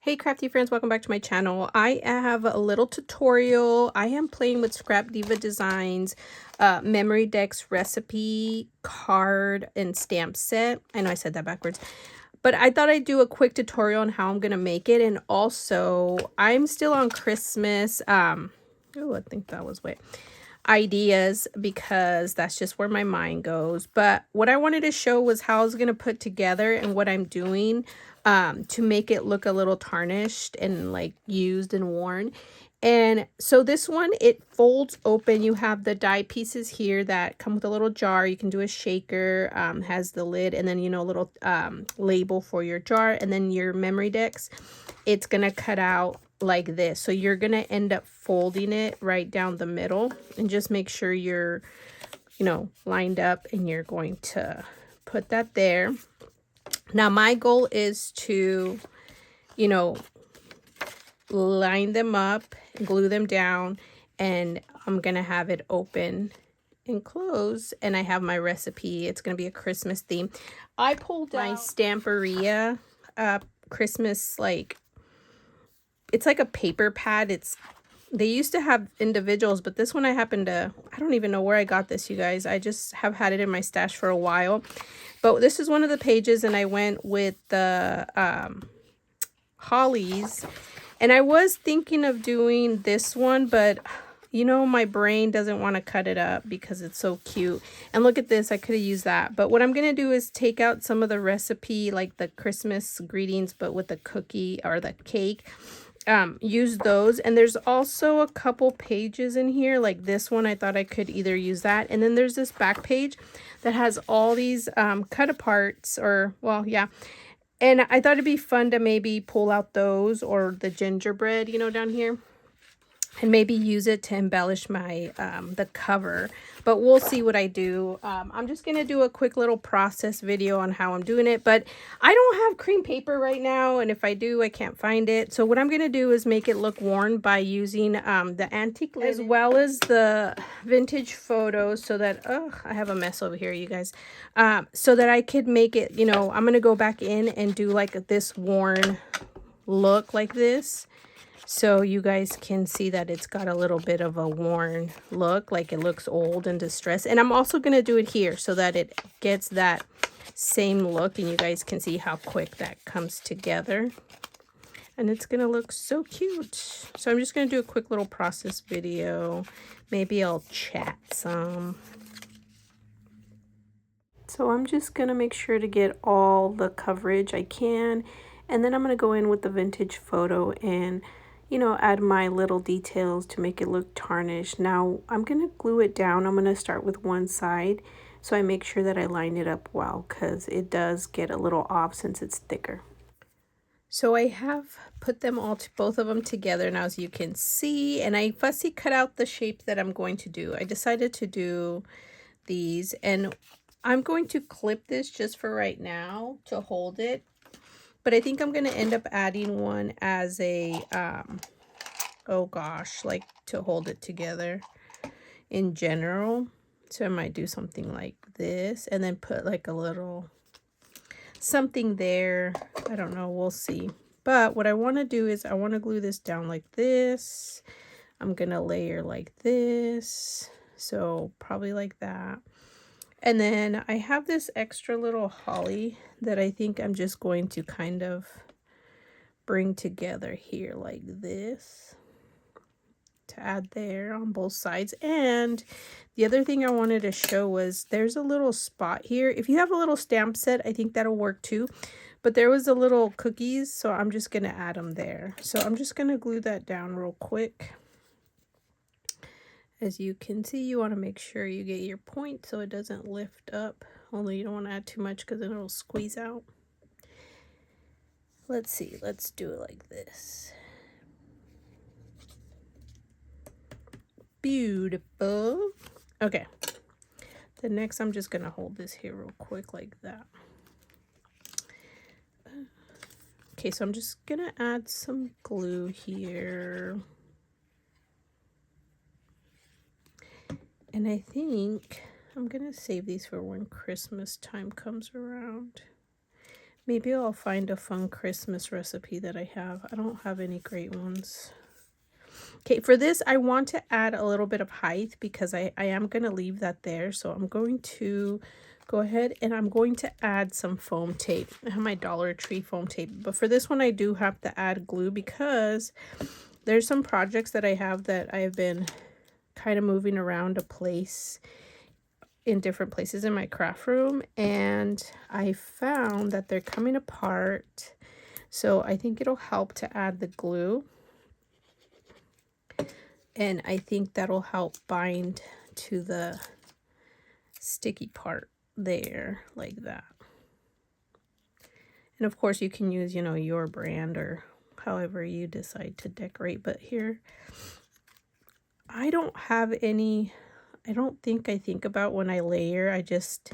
Hey crafty friends, welcome back to my channel. I have a little tutorial. I am playing with ScrapDiva Designs MemoryDex recipe card and stamp set. I know I said that backwards, but I thought I'd do a quick tutorial on how I'm gonna make it. And also I'm still on Christmas oh, I think that was wet ideas, because that's just where my mind goes. But what I wanted to show was how I was going to put together and what I'm doing to make it look a little tarnished and like used and worn. And so this one, it folds open. You have the die pieces here that come with a little jar. You can do a shaker, has the lid, and then, you know, a little label for your jar, and then your MemoryDex. It's going to cut out like this. So you're going to end up folding it right down the middle, and just make sure you're, you know, lined up, and you're going to put that there. Now my goal is to, you know, line them up, glue them down, and I'm going to have it open and close, and I have my recipe. It's going to be a Christmas theme. I pulled out my Stamperia Christmas, like, it's like a paper pad. They used to have individuals, but this one I don't even know where I got this, you guys. I just have had it in my stash for a while. But this is one of the pages, and I went with the hollies. And I was thinking of doing this one, but you know, my brain doesn't want to cut it up because it's so cute. And look at this, I could have used that. But what I'm going to do is take out some of the recipe, like the Christmas greetings, but with the cookie or the cake. Use those. And there's also a couple pages in here, like this one. I thought I could either use that. And then there's this back page that has all these cut aparts, or, well, yeah. And I thought it'd be fun to maybe pull out those, or the gingerbread, you know, down here, and maybe use it to embellish my the cover. But we'll see what I do. I'm just gonna do a quick little process video on how I'm doing it, but I don't have cream paper right now, and if I do, I can't find it. So what I'm gonna do is make it look worn by using the antique linen, as well as the vintage photos, so that, oh, I have a mess over here, you guys, so that I could make it, you know, I'm gonna go back in and do like this worn look like this, so you guys can see that it's got a little bit of a worn look, like it looks old and distressed. And I'm also going to do it here so that it gets that same look, and you guys can see how quick that comes together. And it's going to look so cute. So I'm just going to do a quick little process video. Maybe I'll chat some. So I'm just going to make sure to get all the coverage I can. And then I'm going to go in with the vintage photo and, you know, add my little details to make it look tarnished. Now I'm going to glue it down. I'm going to start with one side, so I make sure that I line it up well, because it does get a little off since it's thicker. So I have put them all, both of them together now, as you can see, and I fussy cut out the shape that I'm going to do. I decided to do these, and I'm going to clip this just for right now to hold it. But I think I'm going to end up adding one as a, oh gosh, like to hold it together in general. So I might do something like this, and then put like a little something there. I don't know, we'll see. But what I want to do is I want to glue this down like this. I'm going to layer like this. So probably like that. And then I have this extra little holly that I think I'm just going to kind of bring together here like this to add there on both sides. And the other thing I wanted to show was there's a little spot here. If you have a little stamp set, I think that'll work too. But there was a little cookies, so I'm just going to add them there. So I'm just going to glue that down real quick. As you can see, you want to make sure you get your point so it doesn't lift up. Only you don't want to add too much, because then it'll squeeze out. Let's see. Let's do it like this. Beautiful. Okay. Then next, I'm just going to hold this here real quick like that. Okay, so I'm just going to add some glue here. And I think I'm going to save these for when Christmas time comes around. Maybe I'll find a fun Christmas recipe that I have. I don't have any great ones. Okay, for this, I want to add a little bit of height because I am going to leave that there. So I'm going to go ahead and I'm going to add some foam tape. I have my Dollar Tree foam tape. But for this one, I do have to add glue because there's some projects that I have that I've been kind of moving around a place in different places in my craft room. And I found that they're coming apart. So I think it'll help to add the glue. And I think that'll help bind to the sticky part there, like that. And of course you can use, you know, your brand or however you decide to decorate. But here, I don't have any, I don't think I think about when I layer. I just,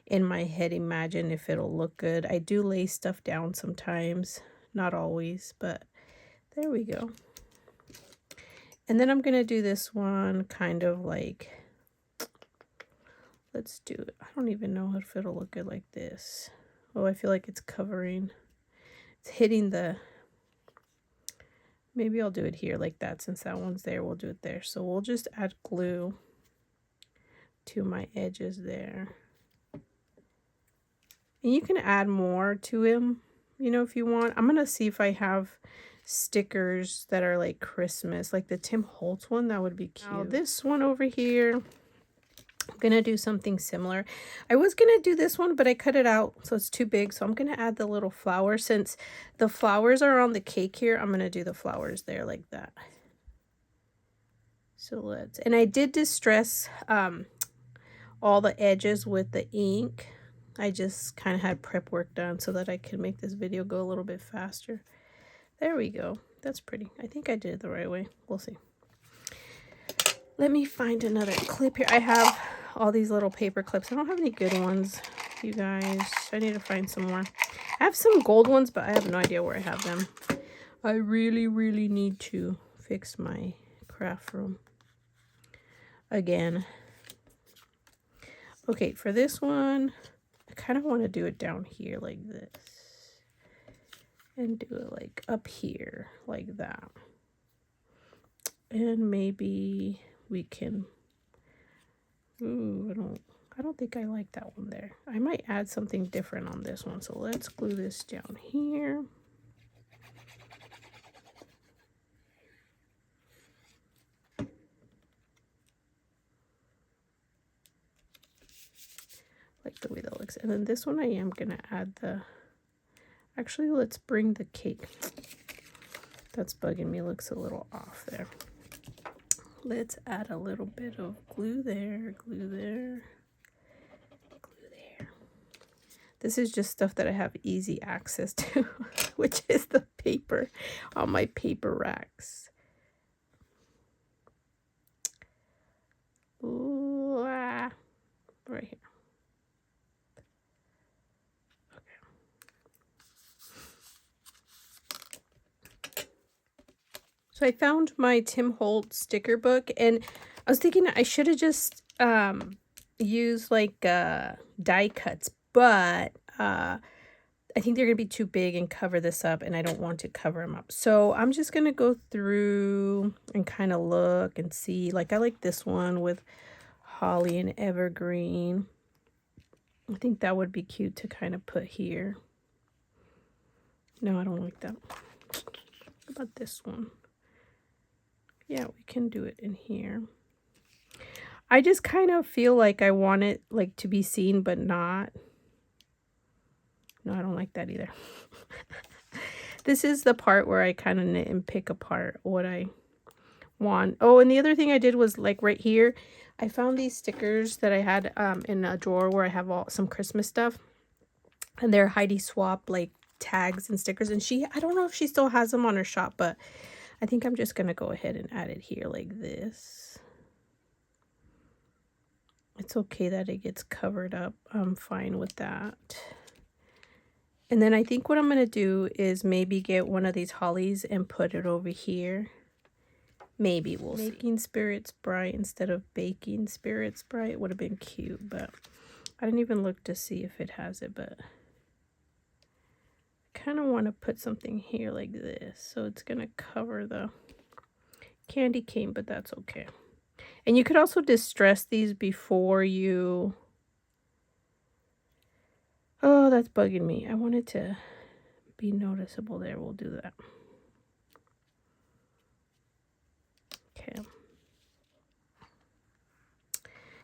in my head, imagine if it'll look good. I do lay stuff down sometimes, not always, but there we go. And then I'm going to do this one kind of like, let's do it. I don't even know if it'll look good like this. Oh, I feel like it's covering. It's hitting the, maybe I'll do it here like that. Since that one's there, we'll do it there. So we'll just add glue to my edges there. And you can add more to him, you know, if you want. I'm going to see if I have stickers that are like Christmas, like the Tim Holtz one. That would be cute. Now this one over here, I'm going to do something similar. I was going to do this one, but I cut it out, so it's too big. So I'm going to add the little flower. Since the flowers are on the cake here, I'm going to do the flowers there like that. So let's, and I did distress all the edges with the ink. I just kind of had prep work done so that I could make this video go a little bit faster. There we go. That's pretty. I think I did it the right way. We'll see. Let me find another clip here. I have all these little paper clips. I don't have any good ones, you guys. I need to find some more. I have some gold ones, but I have no idea where I have them. I really, really need to fix my craft room again. Okay, for this one, I kind of want to do it down here like this. And do it like up here, like that. And maybe we can, ooh, I don't think I like that one there. I might add something different on this one. So let's glue this down here. Like the way that looks. And then this one I am gonna add the, actually let's bring the cake. That's bugging me, looks a little off there. Let's add a little bit of glue there, glue there, glue there. This is just stuff that I have easy access to, which is the paper on my paper racks. Ooh, right here. So I found my Tim Holtz sticker book, and I was thinking I should have just used like die cuts, but I think they're going to be too big and cover this up, and I don't want to cover them up. So I'm just going to go through and kind of look and see. Like I like this one with holly and evergreen. I think that would be cute to kind of put here. No, I don't like that. What about this one? Yeah, we can do it in here. I just kind of feel like I want it like to be seen, but not. No, I don't like that either. This is the part where I kind of knit and pick apart what I want. Oh, and the other thing I did was like right here, I found these stickers that I had in a drawer where I have some Christmas stuff. And they're Heidi Swapp like tags and stickers. And I don't know if she still has them on her shop, but I think I'm just going to go ahead and add it here like this. It's okay that it gets covered up. I'm fine with that. And then I think what I'm going to do is maybe get one of these hollies and put it over here. Maybe we'll see. Making Spirits Bright instead of Baking Spirits Bright would have been cute, but I didn't even look to see if it has it, but kind of want to put something here like this, so it's gonna cover the candy cane, but that's okay. And you could also distress these before you... Oh, that's bugging me. I want it to be noticeable there. We'll do that. Okay.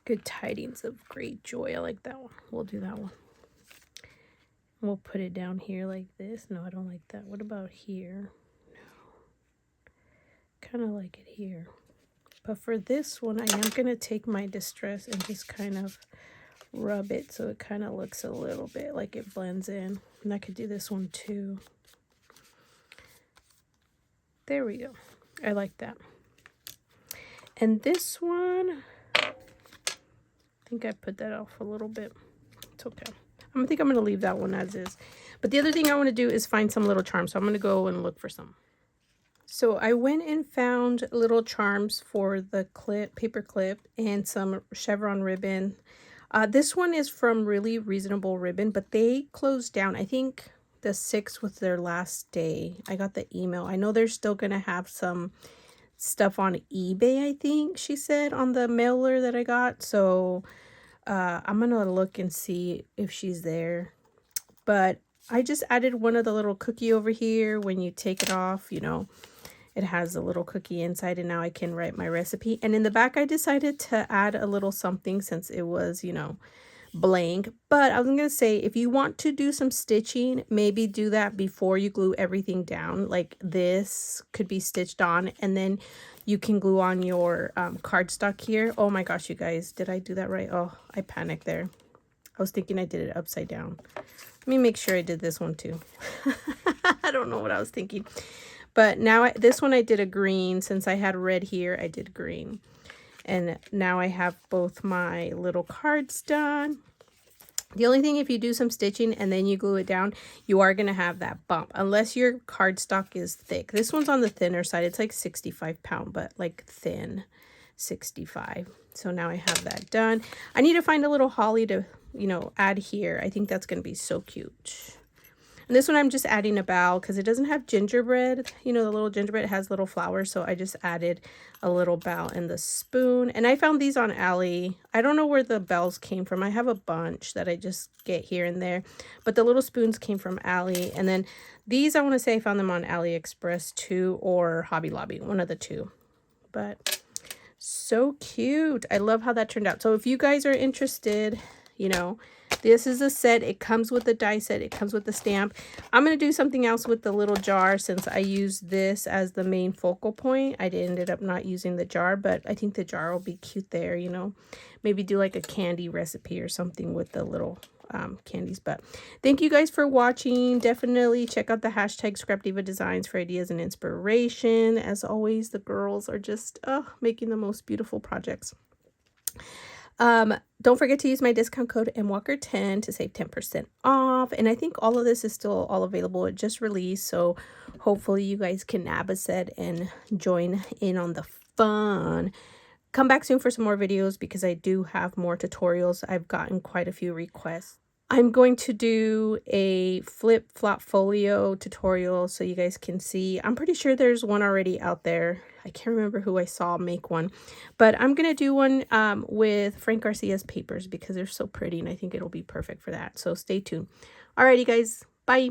Good tidings of great joy. I like that one. We'll do that one. We'll put it down here like this. No, I don't like that. What about here? No. Kind of like it here. But for this one, I am going to take my distress and just kind of rub it so it kind of looks a little bit like it blends in. And I could do this one too. There we go. I like that. And this one, I think I put that off a little bit. It's okay. I think I'm going to leave that one as is. But the other thing I want to do is find some little charms. So I'm going to go and look for some. So I went and found little charms for the clip, paper clip, and some chevron ribbon. This one is from Really Reasonable Ribbon, but they closed down. I think the 6th was their last day. I got the email. I know they're still going to have some stuff on eBay, I think she said, on the mailer that I got. So I'm going to look and see if she's there. But I just added one of the little cookie over here. When you take it off, you know, it has a little cookie inside, and now I can write my recipe. And in the back, I decided to add a little something since it was, you know, blank. But I was going to say, if you want to do some stitching, maybe do that before you glue everything down. Like this could be stitched on, and then you can glue on your cardstock here. Oh my gosh, you guys, did I do that right? Oh, I panicked there. I was thinking I did it upside down. Let me make sure I did this one too. I don't know what I was thinking. But now this one I did a green. Since I had red here, I did green. And now I have both my little cards done. The only thing, if you do some stitching and then you glue it down, you are going to have that bump. Unless your cardstock is thick. This one's on the thinner side. It's like 65 pound, but like thin 65. So now I have that done. I need to find a little holly to, you know, add here. I think that's going to be so cute. And this one I'm just adding a bowl because it doesn't have gingerbread. You know, the little gingerbread has little flowers. So I just added a little bowl and the spoon. And I found these on Ali. I don't know where the bells came from. I have a bunch that I just get here and there. But the little spoons came from Ali. And then these, I want to say I found them on AliExpress too, or Hobby Lobby. One of the two. But so cute. I love how that turned out. So if you guys are interested, you know, this is a set. It comes with the die set. It comes with the stamp. I'm going to do something else with the little jar since I used this as the main focal point. I ended up not using the jar, but I think the jar will be cute there, you know. Maybe do like a candy recipe or something with the little candies. But thank you guys for watching. Definitely check out the hashtag ScrapDiva Designs for ideas and inspiration. As always, the girls are just making the most beautiful projects. Don't forget to use my discount code MWalker10 to save 10% off. And I think all of this is still all available. It just released, so hopefully you guys can nab a set and join in on the fun. Come back soon for some more videos because I do have more tutorials. I've gotten quite a few requests. I'm going to do a flip-flop folio tutorial so you guys can see. I'm pretty sure there's one already out there. I can't remember who I saw make one. But I'm going to do one with Frank Garcia's papers because they're so pretty and I think it'll be perfect for that. So stay tuned. Alrighty guys, bye.